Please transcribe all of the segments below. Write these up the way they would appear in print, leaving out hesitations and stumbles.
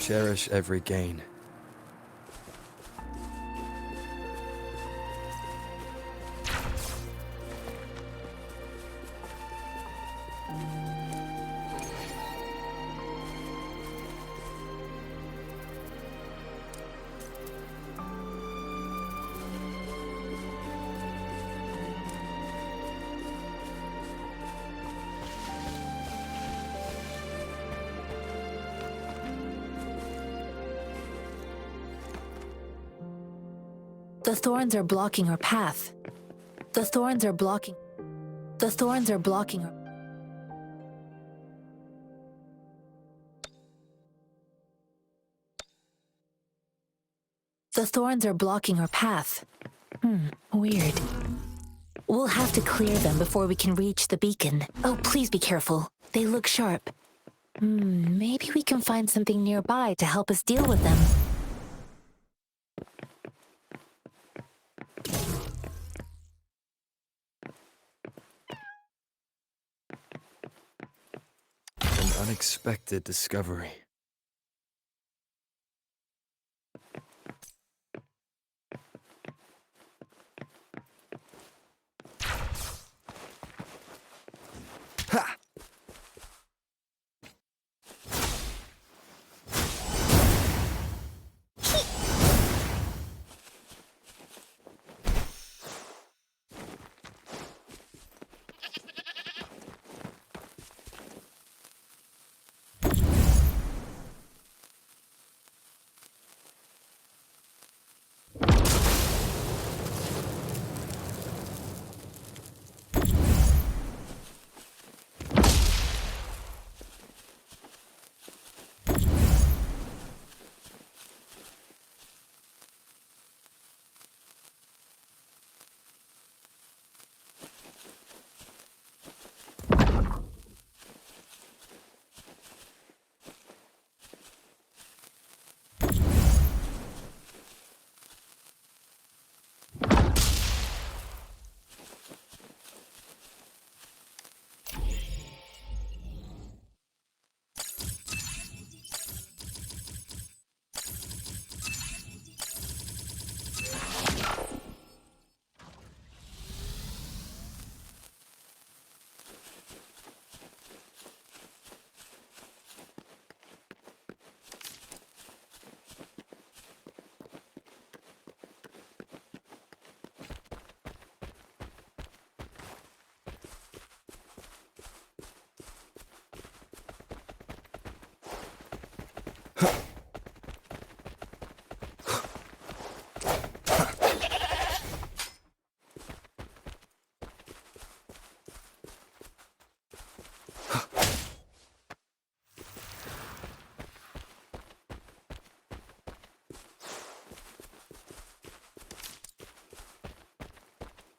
Cherish every gain. The thorns are blocking our path. The thorns are blocking. The thorns are blocking our... The thorns are blocking our path. Weird. We'll have to clear them before we can reach the beacon. Oh, please be careful. They look sharp. Maybe we can find something nearby to help us deal with them. An unexpected discovery. Ha!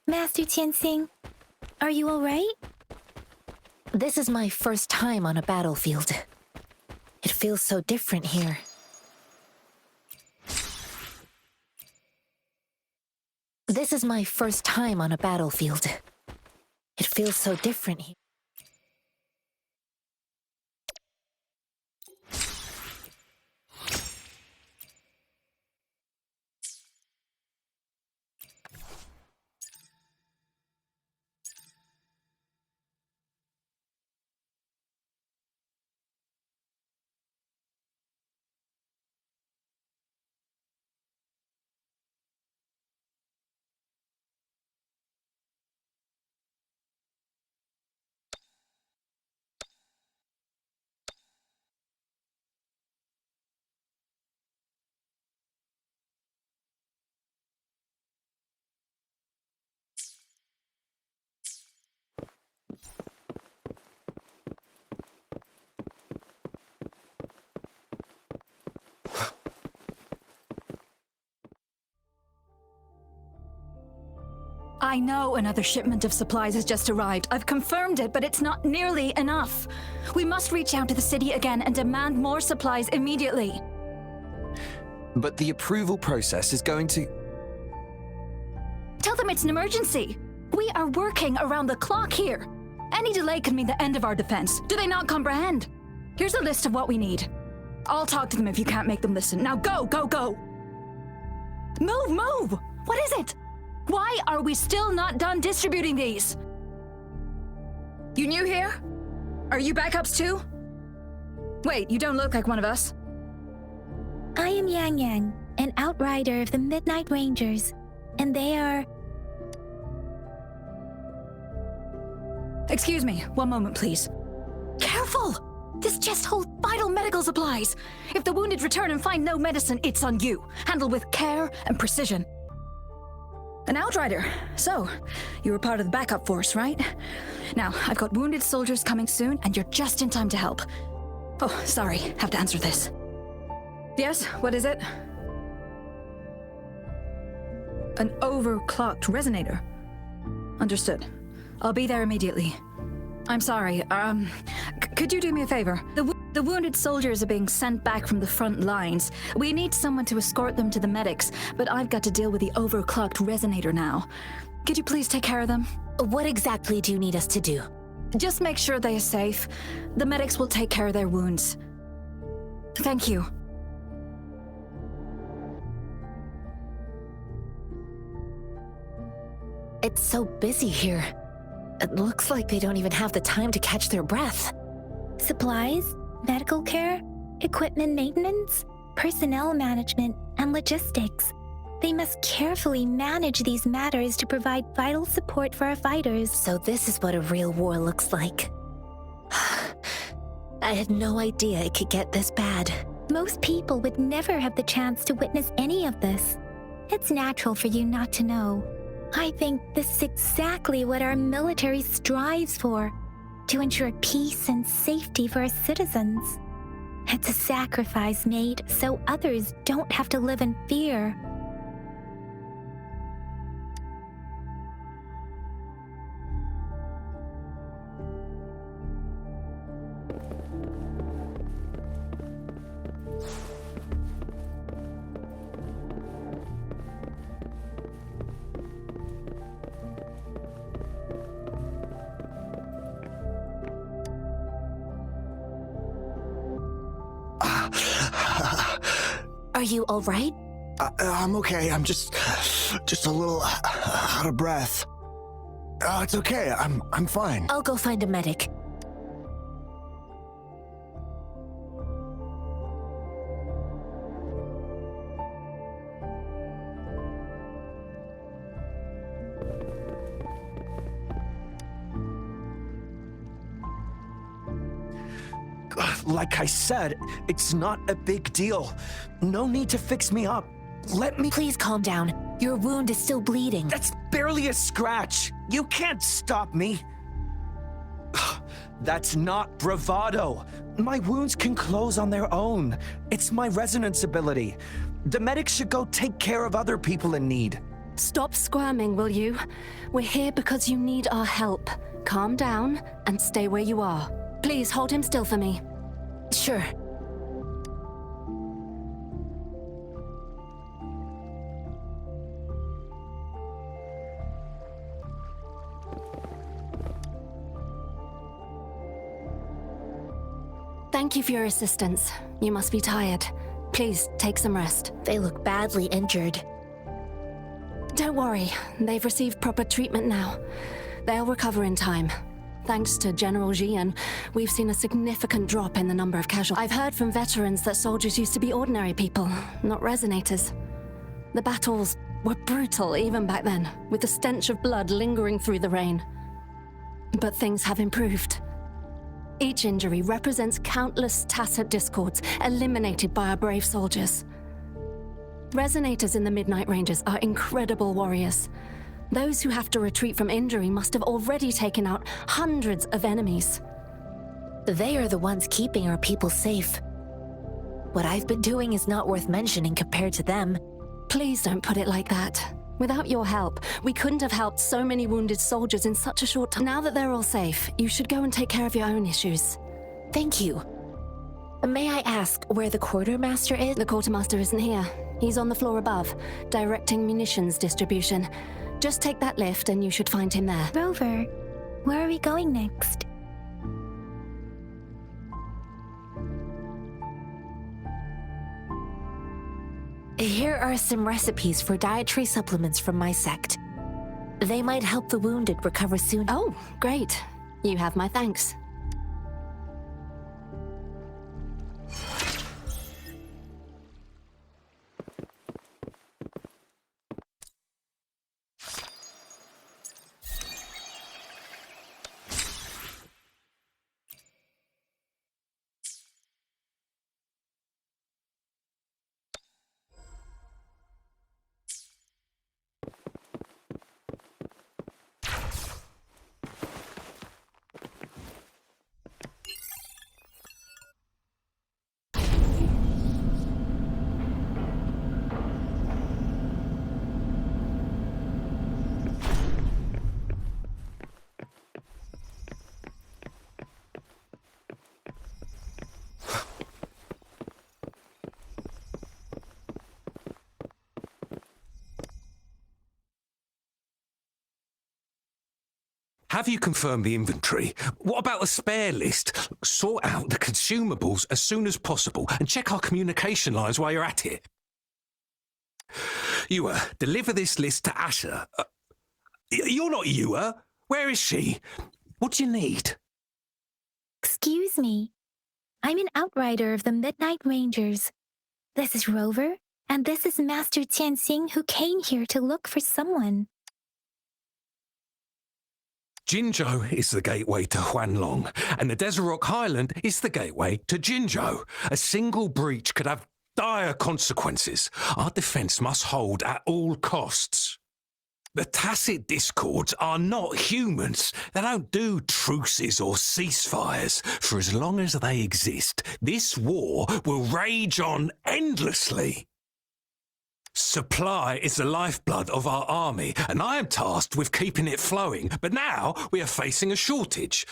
Master Tianxing, are you all right? This is my first time on a battlefield. It feels so different here. This is my first time on a battlefield. It feels so different here. I know another shipment of supplies has just arrived. I've confirmed it, but it's not nearly enough. We must reach out to the city again and demand more supplies immediately. But the approval process is going to... Tell them it's an emergency. We are working around the clock here. Any delay could mean the end of our defense. Do they not comprehend? Here's a list of what we need. I'll talk to them if you can't make them listen. Now go, go, go! Move, move! What is it? Why are we still not done distributing these? You new here? Are you backups too? Wait, you don't look like one of us. I am Yang Yang, an outrider of the Midnight Rangers, and they are... Excuse me, one moment, please. Careful! This chest holds vital medical supplies. If the wounded return and find no medicine, it's on you. Handle with care and precision. An outrider. So, you were part of the backup force, right? Now, I've got wounded soldiers coming soon, and you're just in time to help. Oh, sorry, have to answer this. Yes, what is it? An overclocked resonator. Understood. I'll be there immediately. I'm sorry, could you do me a favor? The wounded soldiers are being sent back from the front lines. We need someone to escort them to the medics, but I've got to deal with the overclocked resonator now. Could you please take care of them? What exactly do you need us to do? Just make sure they are safe. The medics will take care of their wounds. Thank you. It's so busy here. It looks like they don't even have the time to catch their breath. Supplies, medical care, equipment maintenance, personnel management, and logistics. They must carefully manage these matters to provide vital support for our fighters. So this is what a real war looks like. I had no idea it could get this bad. Most people would never have the chance to witness any of this. It's natural for you not to know. I think this is exactly what our military strives for, to ensure peace and safety for our citizens. It's a sacrifice made so others don't have to live in fear. Are you all right? I'm okay. I'm just a little out of breath. It's okay. I'm fine. I'll go find a medic. Like I said, it's not a big deal. No need to fix me up. Let me... Please calm down. Your wound is still bleeding. That's barely a scratch. You can't stop me. That's not bravado. My wounds can close on their own. It's my resonance ability. The medics should go take care of other people in need. Stop squirming, will you? We're here because you need our help. Calm down and stay where you are. Please hold him still for me. Sure. Thank you for your assistance. You must be tired. Please take some rest. They look badly injured. Don't worry, they've received proper treatment now. They'll recover in time. Thanks to General Jian, we've seen a significant drop in the number of casualties. I've heard from veterans that soldiers used to be ordinary people, not resonators. The battles were brutal even back then, with the stench of blood lingering through the rain. But things have improved. Each injury represents countless tacit discords eliminated by our brave soldiers. Resonators in the Midnight Rangers are incredible warriors. Those who have to retreat from injury must have already taken out hundreds of enemies. They are the ones keeping our people safe. What I've been doing is not worth mentioning compared to them. Please don't put it like that. Without your help, we couldn't have helped so many wounded soldiers in such a short time. Now that they're all safe, you should go and take care of your own issues. Thank you. May I ask where the quartermaster is? The quartermaster isn't here. He's on the floor above, directing munitions distribution. Just take that lift and you should find him there. Rover, where are we going next? Here are some recipes for dietary supplements from my sect. They might help the wounded recover soon. Oh, great. You have my thanks. Have you confirmed the inventory? What about the spare list? Sort out the consumables as soon as possible and check our communication lines while you're at it. Ewa, deliver this list to Asher. You're not Ewa. Where is she? What do you need? Excuse me. I'm an outrider of the Midnight Rangers. This is Rover, and this is Master Tianxing, who came here to look for someone. Jinzhou is the gateway to Huanlong, and the Desert Rock Highland is the gateway to Jinzhou. A single breach could have dire consequences. Our defense must hold at all costs. The tacit discords are not humans. They don't do truces or ceasefires. For as long as they exist, this war will rage on endlessly. Supply is the lifeblood of our army, and I am tasked with keeping it flowing. But now we are facing a shortage.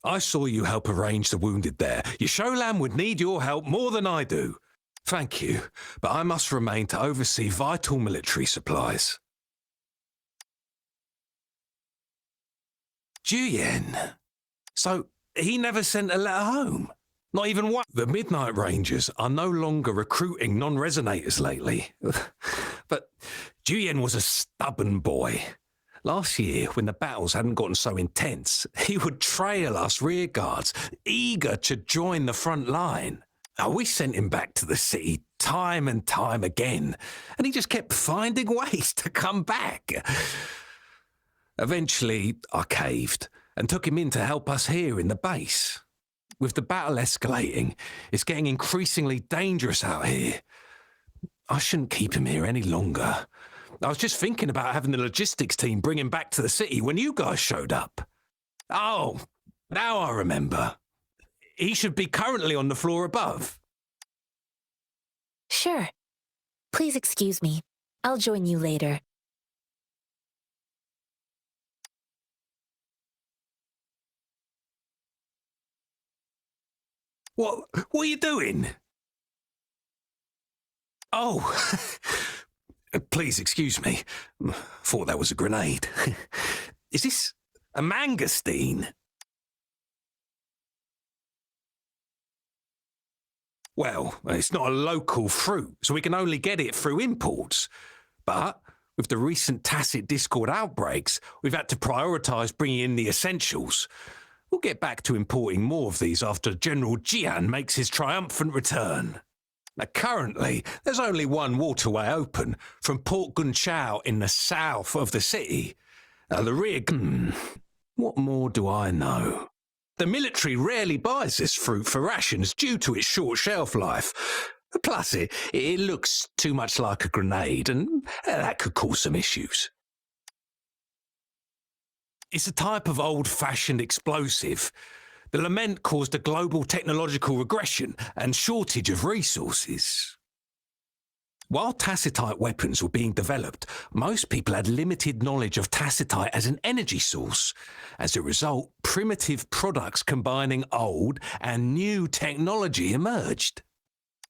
I saw you help arrange the wounded there. Yasholan would need your help more than I do. Thank you, but I must remain to oversee vital military supplies. Juyen. So he never sent a letter home? Not even one. The Midnight Rangers are no longer recruiting non-resonators lately. But Juyen was a stubborn boy. Last year, when the battles hadn't gotten so intense, he would trail us rearguards, eager to join the front line. We sent him back to the city time and time again, and he just kept finding ways to come back. Eventually, I caved and took him in to help us here in the base. With the battle escalating, it's getting increasingly dangerous out here. I shouldn't keep him here any longer. I was just thinking about having the logistics team bring him back to the city when you guys showed up. Oh, now I remember. He should be currently on the floor above. Sure. Please excuse me. I'll join you later. What are you doing? Oh, please excuse me. Thought that was a grenade. Is this a mangosteen? Well, it's not a local fruit, so we can only get it through imports. But with the recent tacit discord outbreaks, we've had to prioritise bringing in the essentials. We'll get back to importing more of these after General Jian makes his triumphant return. Now, currently, there's only one waterway open from Port Gunchao in the south of the city. The rear... What more do I know? The military rarely buys this fruit for rations due to its short shelf life. Plus, it looks too much like a grenade, and that could cause some issues. It's a type of old-fashioned explosive. The lament caused a global technological regression and shortage of resources. While tacitite weapons were being developed, most people had limited knowledge of tacitite as an energy source. As a result, primitive products combining old and new technology emerged.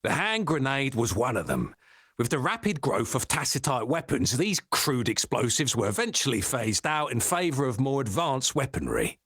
The hand grenade was one of them. With the rapid growth of tacitite weapons, these crude explosives were eventually phased out in favour of more advanced weaponry.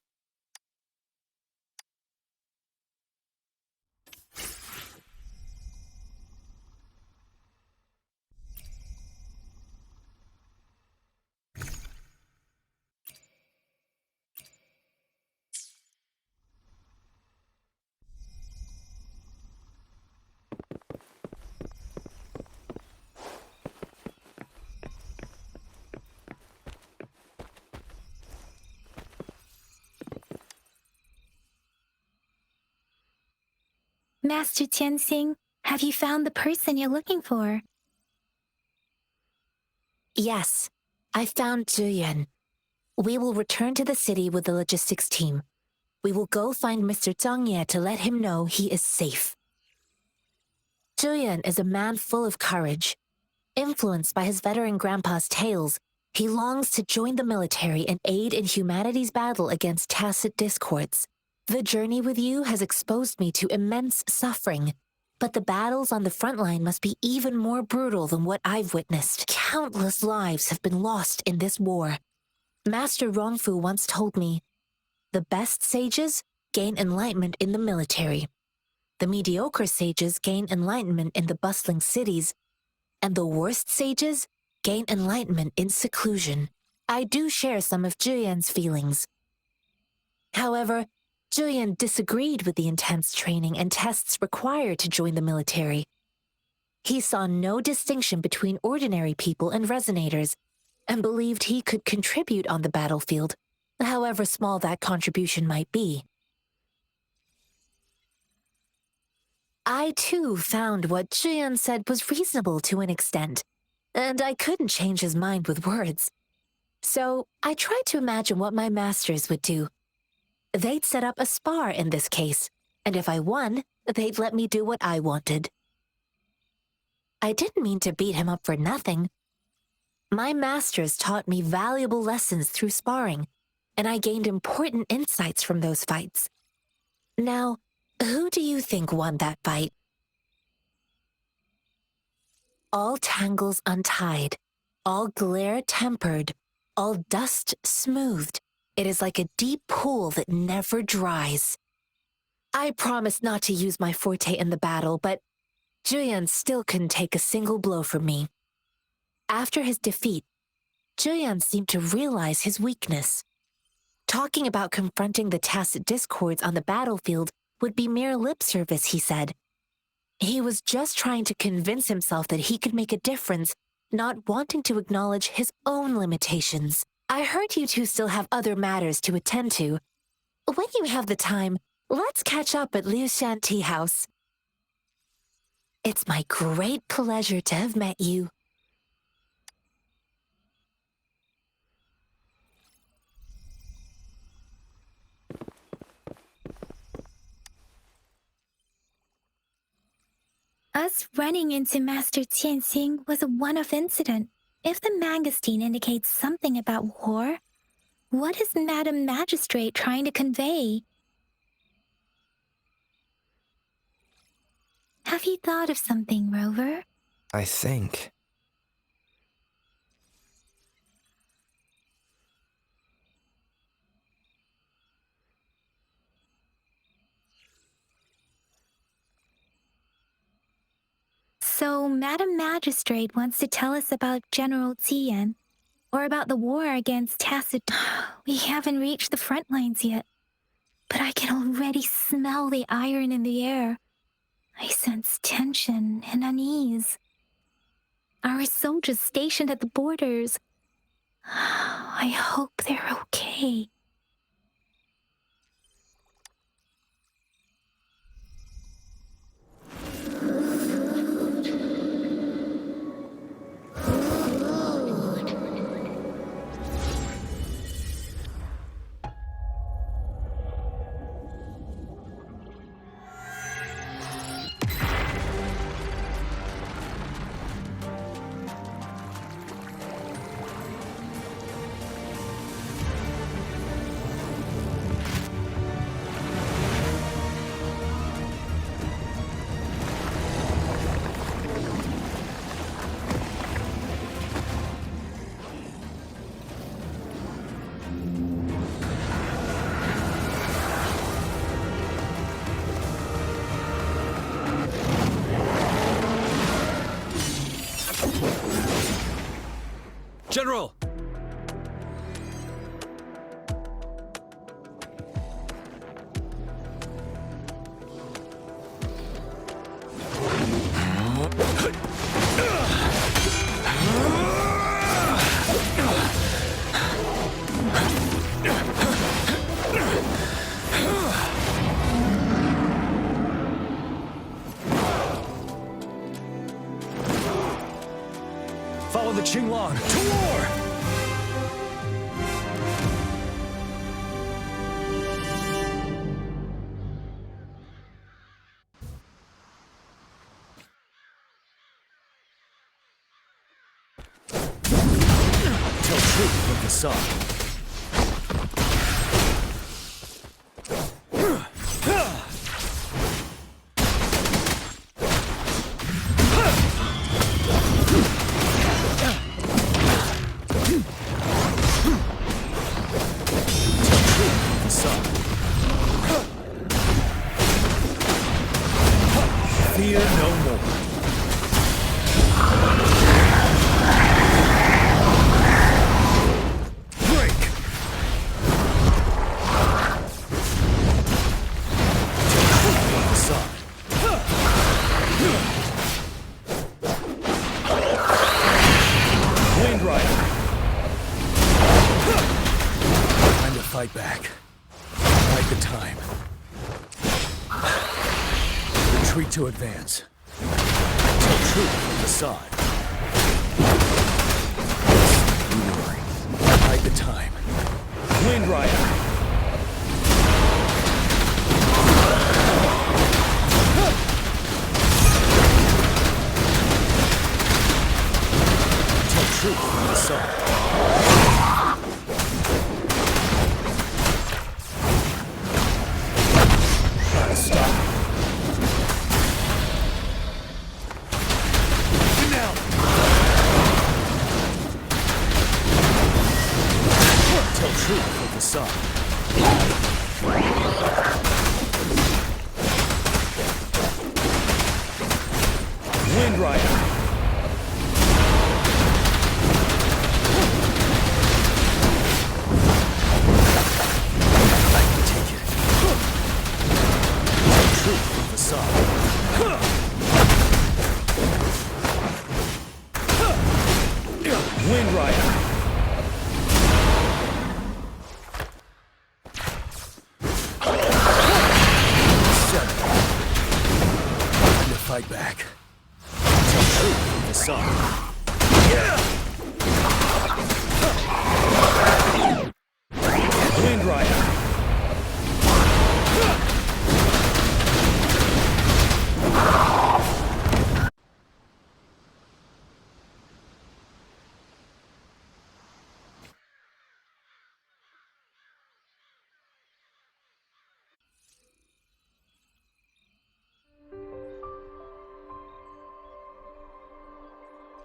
Master Tianxing, have you found the person you're looking for? Yes, I found Zhuyan. We will return to the city with the logistics team. We will go find Mr. Zhang Ye to let him know he is safe. Zhuyan is a man full of courage. Influenced by his veteran grandpa's tales, he longs to join the military and aid in humanity's battle against tacit discords. The journey with you has exposed me to immense suffering, but the battles on the front line must be even more brutal than what I've witnessed. Countless lives have been lost in this war. Master Rongfu once told me, the best sages gain enlightenment in the military. The mediocre sages gain enlightenment in the bustling cities, and the worst sages gain enlightenment in seclusion. I do share some of Zhuyan's feelings. However, Zhuyan disagreed with the intense training and tests required to join the military. He saw no distinction between ordinary people and resonators, and believed he could contribute on the battlefield, however small that contribution might be. I too found what Zhuyan said was reasonable to an extent, and I couldn't change his mind with words. So I tried to imagine what my masters would do. They'd set up a spar in this case, and if I won, they'd let me do what I wanted. I didn't mean to beat him up for nothing. My masters taught me valuable lessons through sparring, and I gained important insights from those fights. Now, who do you think won that fight? All tangles untied, all glare tempered, all dust smoothed. It is like a deep pool that never dries. I promised not to use my forte in the battle, but Zhuyan still couldn't take a single blow from me. After his defeat, Zhuyan seemed to realize his weakness. Talking about confronting the tacit discords on the battlefield would be mere lip service, he said. He was just trying to convince himself that he could make a difference, not wanting to acknowledge his own limitations. I heard you two still have other matters to attend to. When you have the time, let's catch up at Liu Shan Tea House. It's my great pleasure to have met you. Us running into Master Tianxing was a one-off incident. If the Mangosteen indicates something about war, what is Madam Magistrate trying to convey? Have you thought of something, Rover? I think. So, Madam Magistrate wants to tell us about General Tian, or about the war against Tacit. We haven't reached the front lines yet, but I can already smell the iron in the air. I sense tension and unease. Our soldiers stationed at the borders. I hope they're okay. General! the Qinglong! To war! Tell truth with the sun. Fear no more. Break! Side. Wind Rider. Time to fight back. Fight the time. Retreat to advance. Tell truth with the side. Hide the time. Wind Rider. Tell truth with the side. Gotta stop. Tell truth with the sun. Wind Rider. I can take it. Tell truth with the sun. Wind Rider. Fight back. Tell truth with the sun. Wind Rider.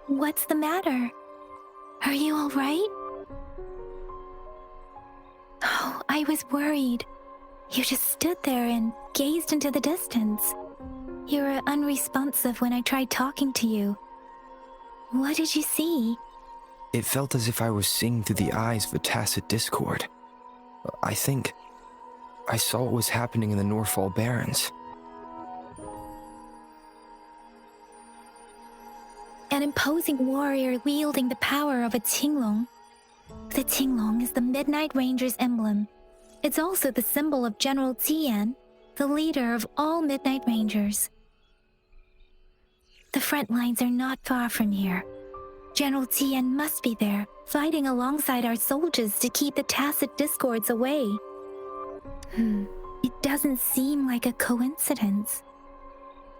What's the matter? Are you all right? Oh, I was worried. You just stood there and gazed into the distance. You were unresponsive when I tried talking to you. What did you see? It felt as if I was seeing through the eyes of a tacit discord. I think I saw what was happening in the Norfall Barrens. An imposing warrior wielding the power of a Qinglong. The Qinglong is the Midnight Ranger's emblem. It's also the symbol of General Tian, the leader of all Midnight Rangers. The front lines are not far from here. General Tian must be there, fighting alongside our soldiers to keep the tacit discords away. It doesn't seem like a coincidence.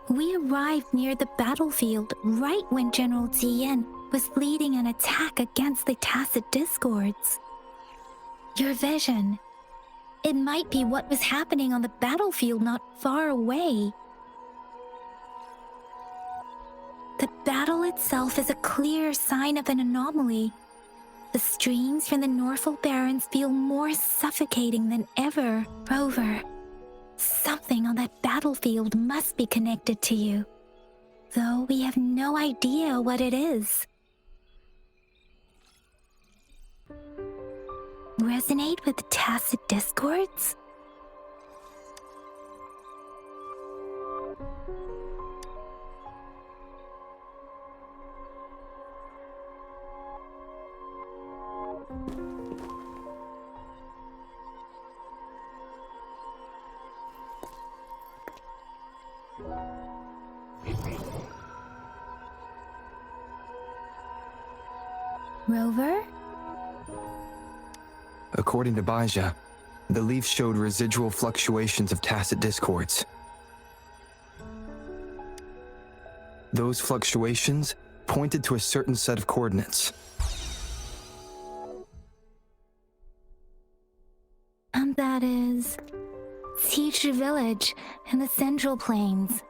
We arrived near the battlefield right when General Tian was leading an attack against the tacit discords. Your vision. It might be what was happening on the battlefield not far away. The battle itself is a clear sign of an anomaly. The streams from the Norfall Barrens feel more suffocating than ever. Rover, something on that battlefield must be connected to you, though we have no idea what it is. Resonate with the tacit discords? Rover? According to Baija, the leaf showed residual fluctuations of tacit discords. Those fluctuations pointed to a certain set of coordinates. And that is Teacher Village in the Central Plains.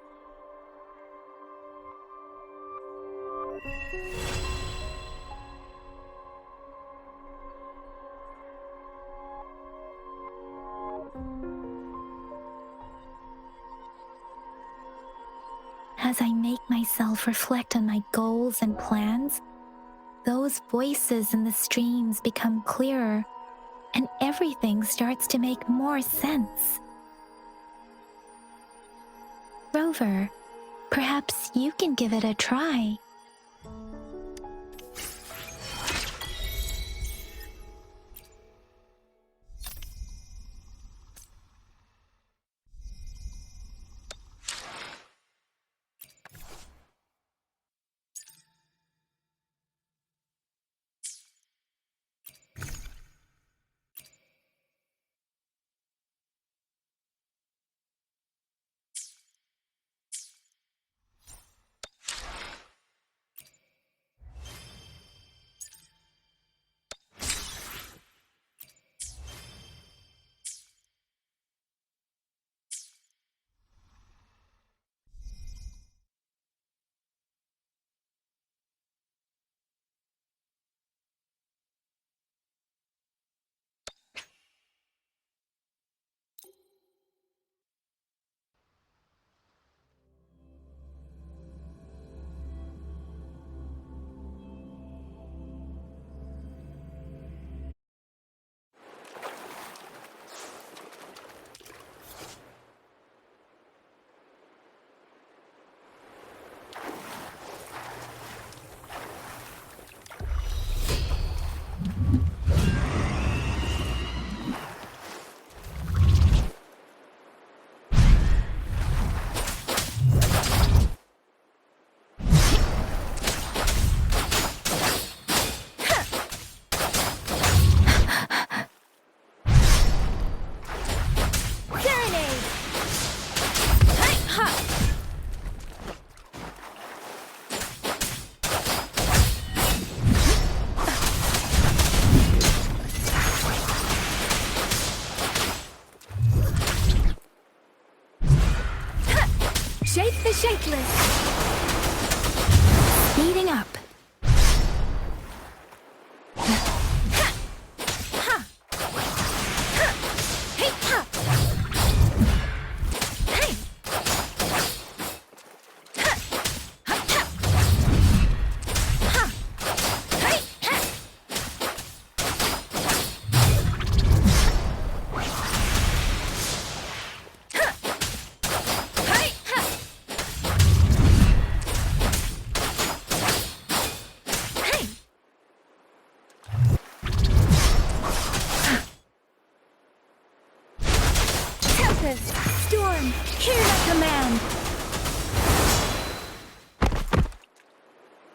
As I make myself reflect on my goals and plans, those voices in the streams become clearer, and everything starts to make more sense. Rover, perhaps you can give it a try. Shape the shapeless! Speeding up. Storm, hear that command!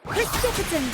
Precipitant!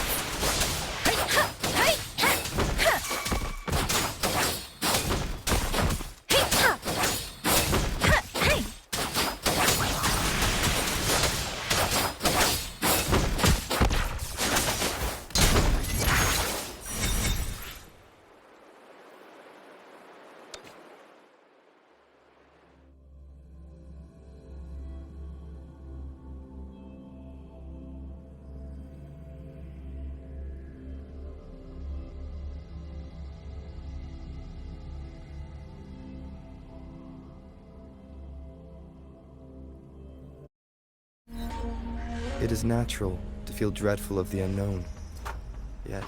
It is natural to feel dreadful of the unknown. Yet,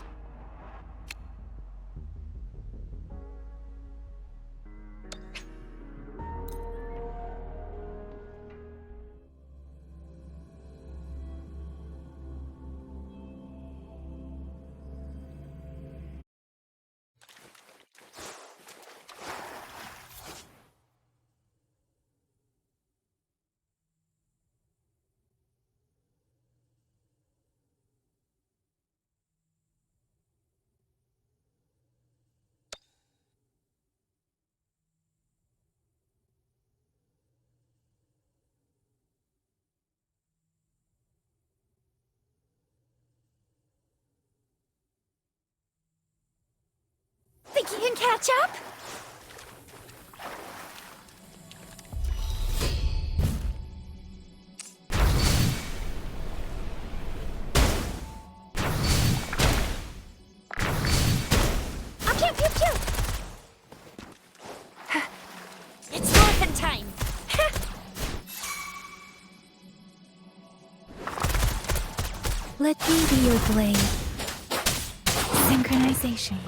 can catch up? Pew, pew, pew. It's morphin' time. Let me be your blade. Synchronization.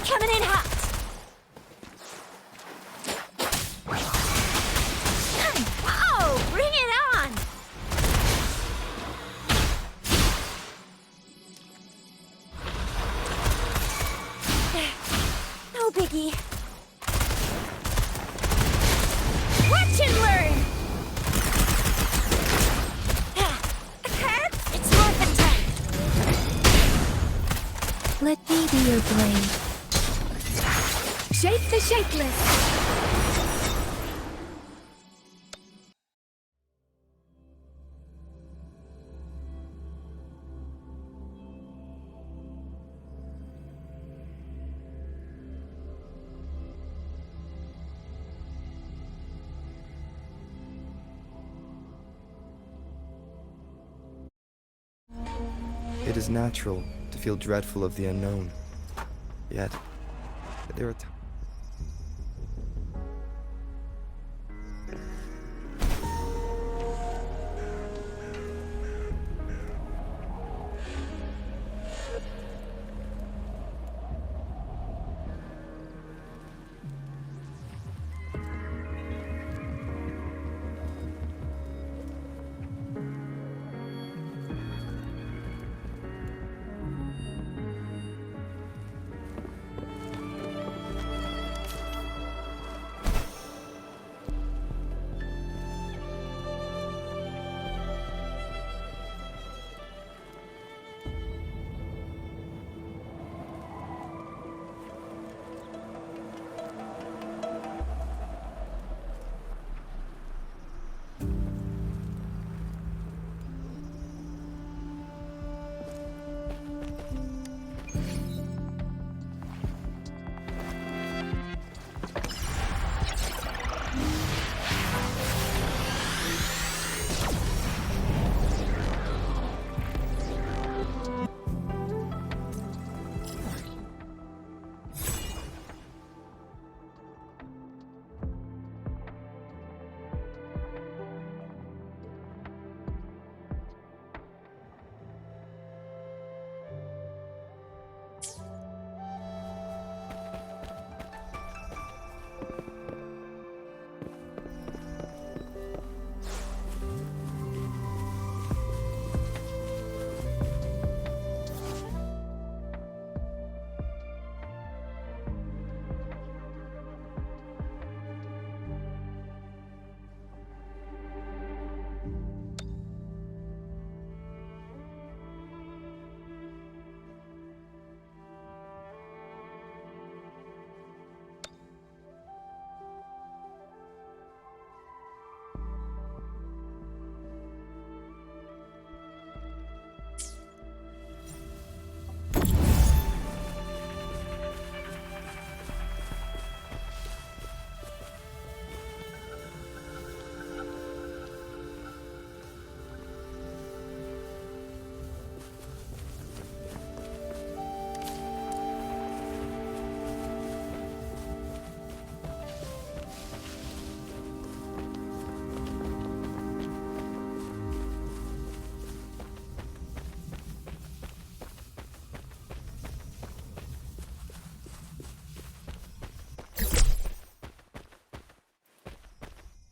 Coming in hot. Whoa, bring it on. No biggie. Watch and learn. It's morphin' time. Let me be your blade. Shape the shapeless! It is natural to feel dreadful of the unknown. Yet, there are times.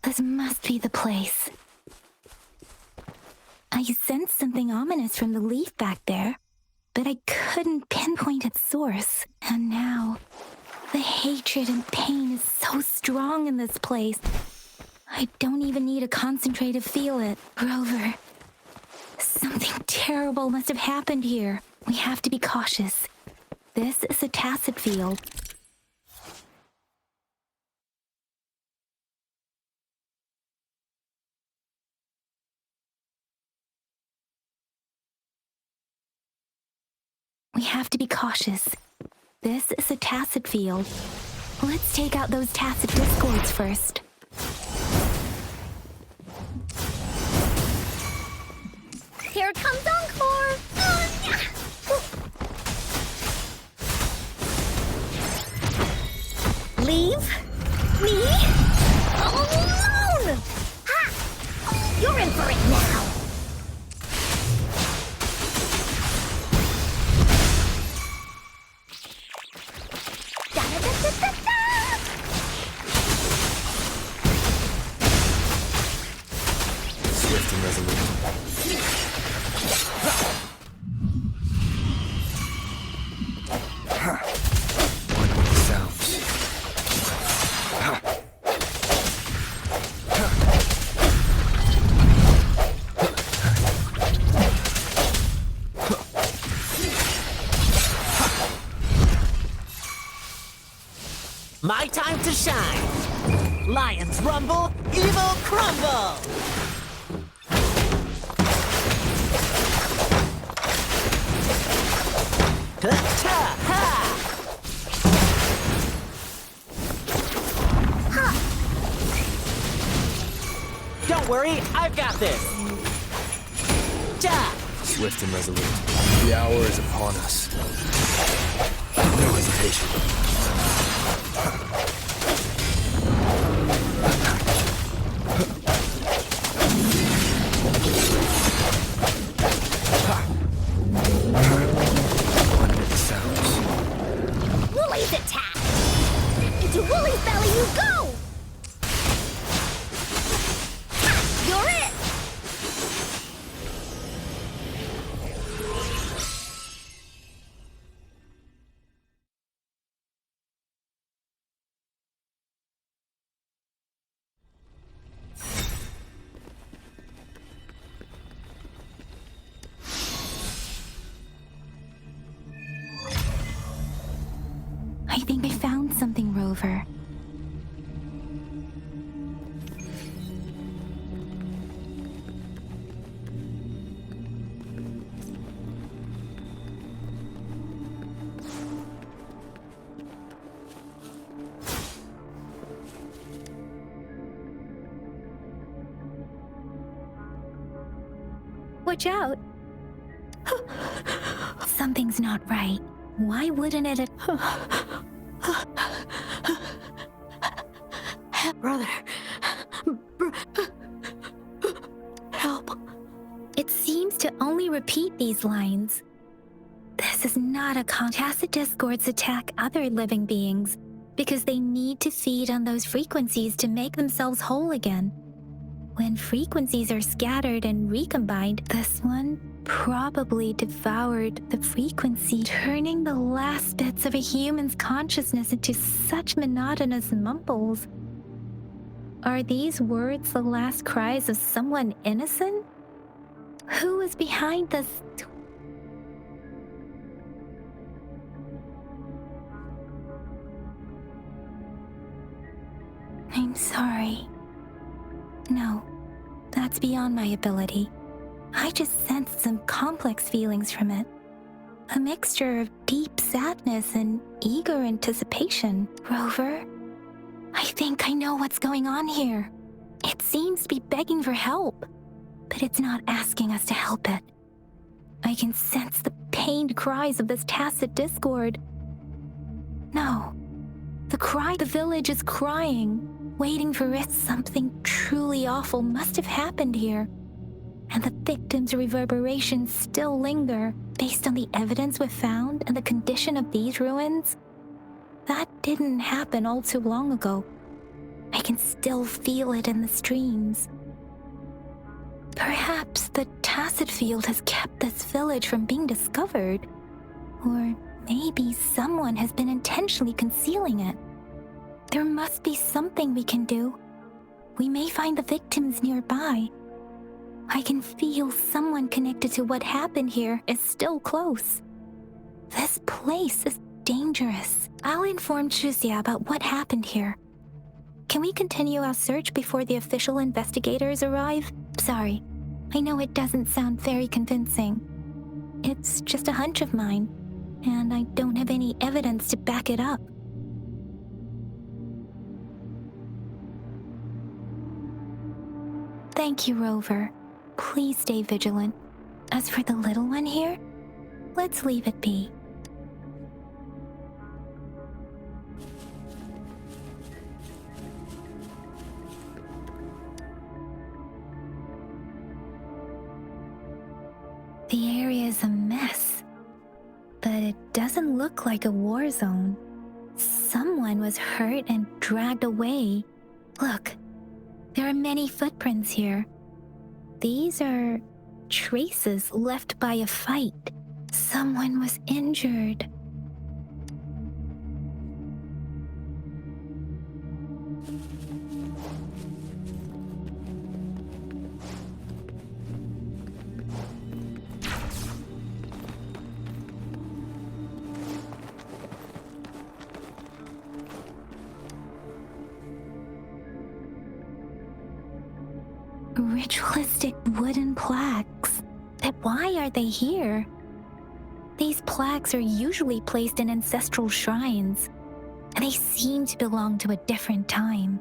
This must be the place. I sensed something ominous from the leaf back there, but I couldn't pinpoint its source. And now, the hatred and pain is so strong in this place. I don't even need a concentrate to feel it. Rover, something terrible must have happened here. We have to be cautious. This is a tacit field. We have to be cautious. This is a tacit field. Let's take out those tacit discords first. Here comes Encore! Leave me alone! Ha! You're in for it now! Da-da-da-da-da-da! Swift and resolute. One with the sounds. My time to shine! Lions rumble, evil crumble! Don't worry, I've got this! Ja! Swift and resolute. The hour is upon us. No hesitation. One with the sounds. Woolly's attack! Into Woolly's belly you go! Ha! You're it! I think I found something, Rover. Watch out! Something's not right. Why wouldn't it? Brother. Help. It seems to only repeat these lines. This is not a tacit discords attack other living beings because they need to feed on those frequencies to make themselves whole again. When frequencies are scattered and recombined, this one probably devoured the frequency, turning the last bits of a human's consciousness into such monotonous mumbles. Are these words the last cries of someone innocent? Who is behind this? I'm sorry. No, that's beyond my ability. I just sensed some complex feelings from it. A mixture of deep sadness and eager anticipation. Rover, I think I know what's going on here. It seems to be begging for help, but it's not asking us to help it. I can sense the pained cries of this tacit discord. No, the village is crying, waiting for it. Something truly awful must have happened here. And the victims' reverberations still linger. Based on the evidence we've found and the condition of these ruins, that didn't happen all too long ago. I can still feel it in the streams. Perhaps the tacit field has kept this village from being discovered. Or maybe someone has been intentionally concealing it. There must be something we can do. We may find the victims nearby. I can feel someone connected to what happened here is still close. This place is dangerous. I'll inform Chuzia about what happened here. Can we continue our search before the official investigators arrive? Sorry, I know it doesn't sound very convincing. It's just a hunch of mine, and I don't have any evidence to back it up. Thank you, Rover. Please stay vigilant. As for the little one here, let's leave it be. The area is a mess, but it doesn't look like a war zone. Someone was hurt and dragged away. Look, there are many footprints here. These are traces left by a fight. Someone was injured. Ritualistic wooden plaques. But why are they here? These plaques are usually placed in ancestral shrines, and they seem to belong to a different time.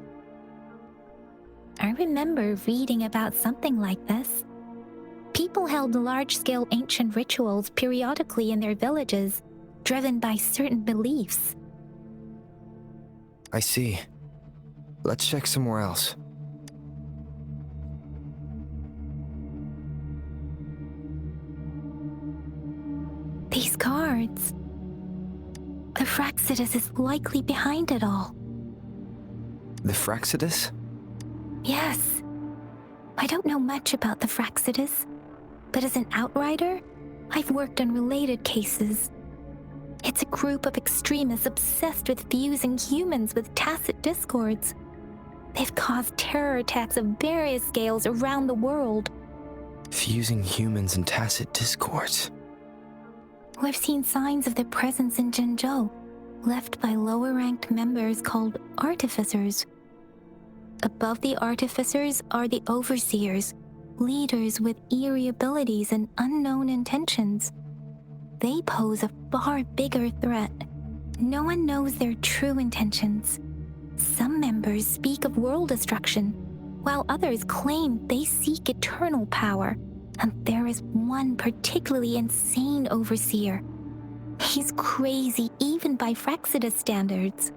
I remember reading about something like this. People held large-scale ancient rituals periodically in their villages, driven by certain beliefs. I see. Let's check somewhere else. These cards. The Fraxidus is likely behind it all. The Fraxidus? Yes. I don't know much about the Fraxidus, but as an outrider, I've worked on related cases. It's a group of extremists obsessed with fusing humans with tacit discords. They've caused terror attacks of various scales around the world. Fusing humans and tacit discords. We've seen signs of their presence in Jinzhou, left by lower-ranked members called artificers. Above the artificers are the overseers, leaders with eerie abilities and unknown intentions. They pose a far bigger threat. No one knows their true intentions. Some members speak of world destruction, while others claim they seek eternal power. And there is one particularly insane overseer. He's crazy even by Fraxidus standards.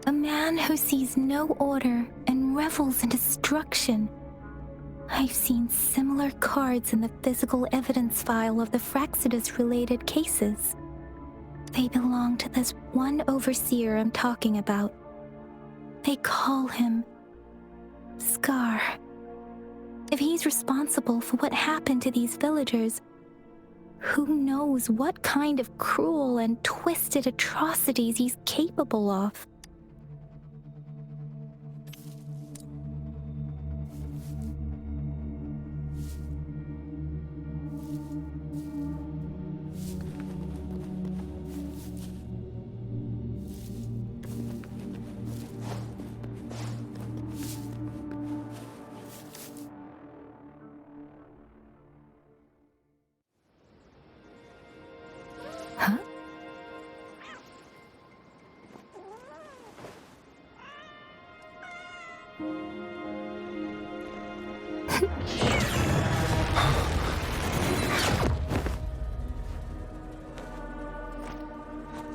A man who sees no order and revels in destruction. I've seen similar cards in the physical evidence file of the Fraxidus-related cases. They belong to this one overseer I'm talking about. They call him Scar. If he's responsible for what happened to these villagers, who knows what kind of cruel and twisted atrocities he's capable of? Huh?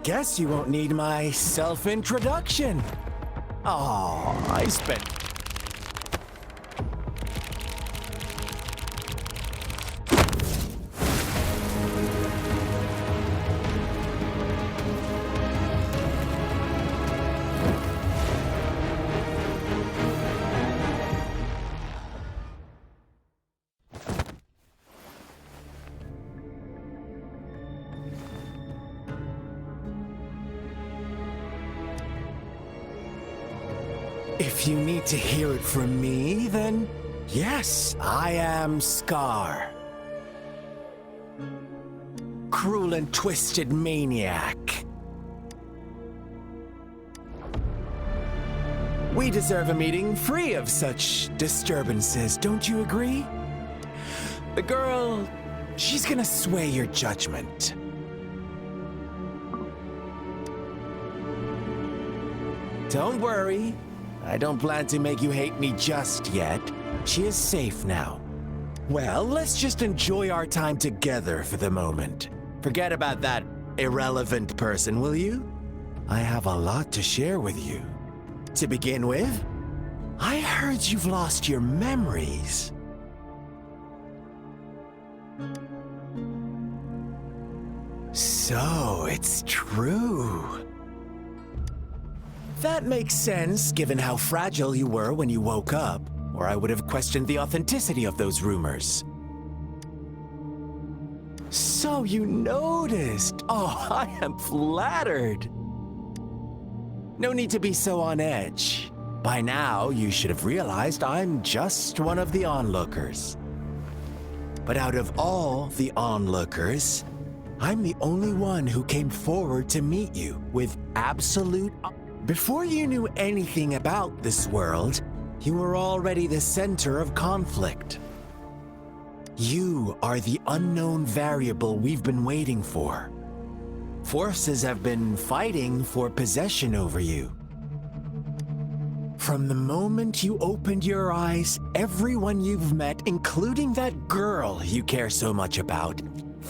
Guess you won't need my self-introduction. Oh, I spent... If you need to hear it from me, then yes, I am Scar. cruel and twisted maniac. We deserve a meeting free of such disturbances, don't you agree? The girl, she's gonna sway your judgment. Don't worry, I don't plan to make you hate me just yet. She is safe now. Well, let's just enjoy our time together for the moment. Forget about that irrelevant person, will you? I have a lot to share with you. To begin with, I heard you've lost your memories. So, it's true. That makes sense, given how fragile you were when you woke up, or I would have questioned the authenticity of those rumors. So you noticed. Oh, I am flattered. No need to be so on edge. By now, you should have realized I'm just one of the onlookers. But out of all the onlookers, I'm the only one who came forward to meet you with absolute... Before you knew anything about this world, you were already the center of conflict. You are the unknown variable we've been waiting for. Forces have been fighting for possession over you. From the moment you opened your eyes, everyone you've met, including that girl you care so much about,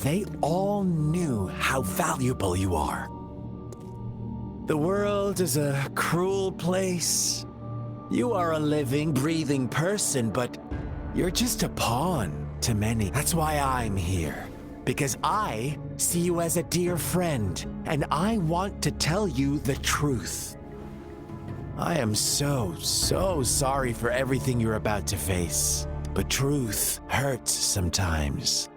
they all knew how valuable you are. The world is a cruel place. You are a living, breathing person, but you're just a pawn to many. That's why I'm here. Because I see you as a dear friend, and I want to tell you the truth. I am so sorry for everything you're about to face. But truth hurts sometimes.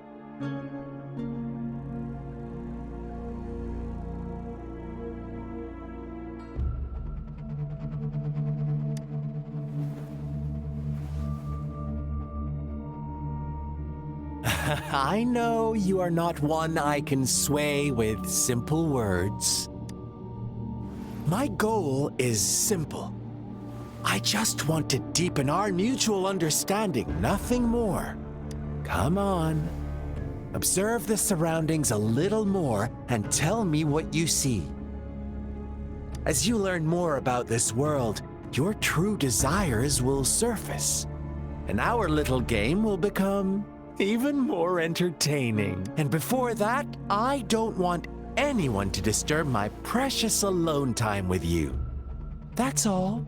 I know you are not one I can sway with simple words. My goal is simple. I just want to deepen our mutual understanding, nothing more. Come on. Observe the surroundings a little more and tell me what you see. As you learn more about this world, your true desires will surface, and our little game will become even more entertaining. And before that, I don't want anyone to disturb my precious alone time with you. That's all.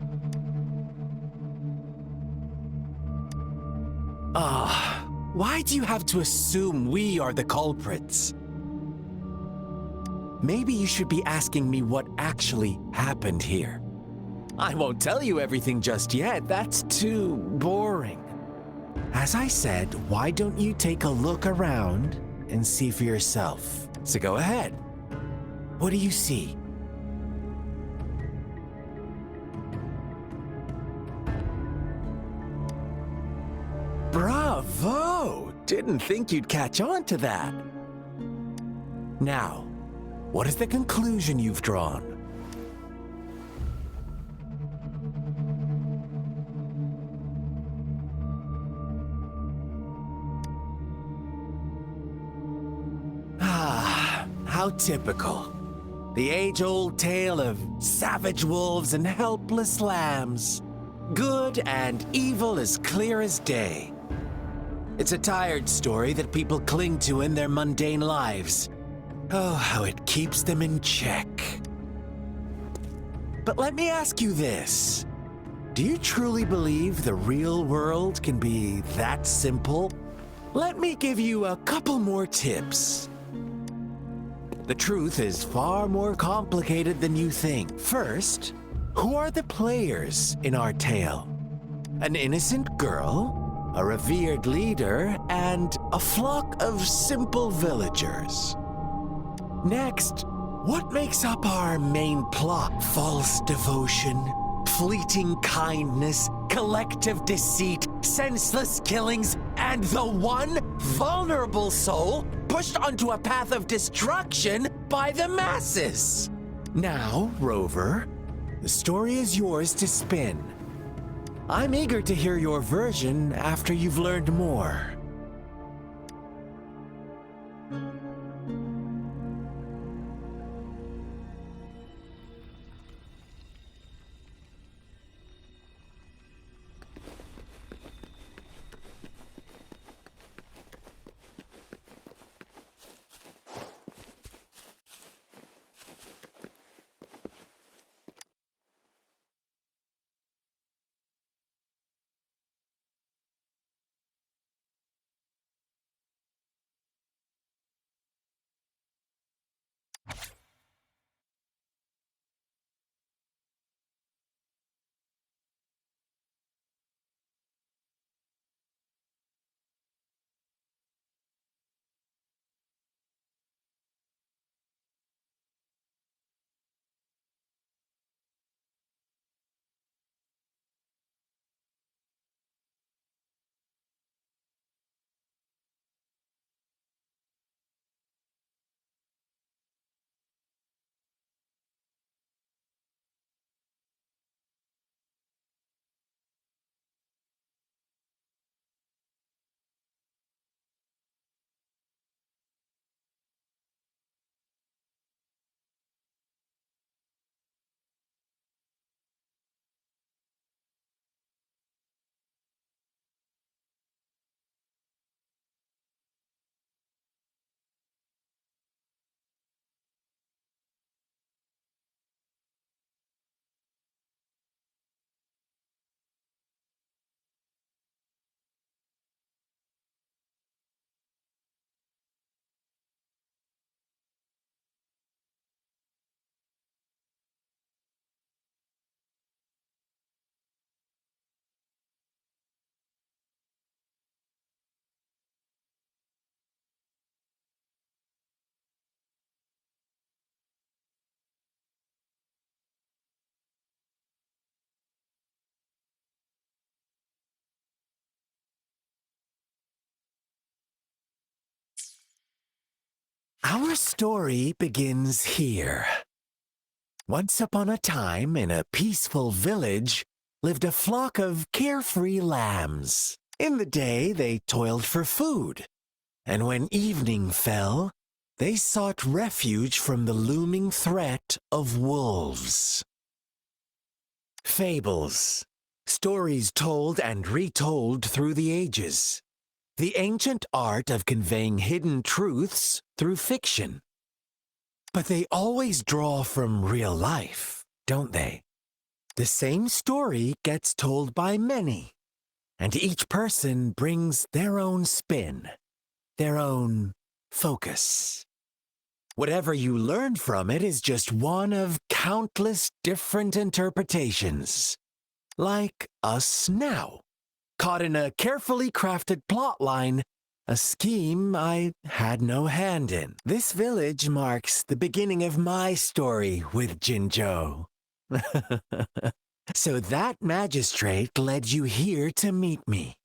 Why do you have to assume we are the culprits? Maybe you should be asking me what actually happened here. I won't tell you everything just yet, that's too boring. As I said, why don't you take a look around and see for yourself? So go ahead. What do you see? Bravo! Didn't think you'd catch on to that. Now, what is the conclusion you've drawn? How typical. The age-old tale of savage wolves and helpless lambs. Good and evil as clear as day. It's a tired story that people cling to in their mundane lives. Oh, how it keeps them in check. But let me ask you this. Do you truly believe the real world can be that simple? Let me give you a couple more tips. The truth is far more complicated than you think. First, who are the players in our tale? An innocent girl, a revered leader, and a flock of simple villagers. Next, what makes up our main plot? False devotion, fleeting kindness, collective deceit, senseless killings, and the one vulnerable soul pushed onto a path of destruction by the masses. Now, Rover, the story is yours to spin. I'm eager to hear your version after you've learned more. Our story begins here. Once upon a time, in a peaceful village, lived a flock of carefree lambs. In the day, they toiled for food, and when evening fell, they sought refuge from the looming threat of wolves. Fables, stories told and retold through the ages. The ancient art of conveying hidden truths through fiction. But they always draw from real life, don't they? The same story gets told by many, and each person brings their own spin, their own focus. Whatever you learn from it is just one of countless different interpretations. Like us now. Caught in a carefully crafted plotline, a scheme I had no hand in. This village marks the beginning of my story with Jinzhou. So that magistrate led you here to meet me.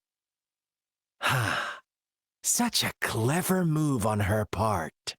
Such a clever move on her part.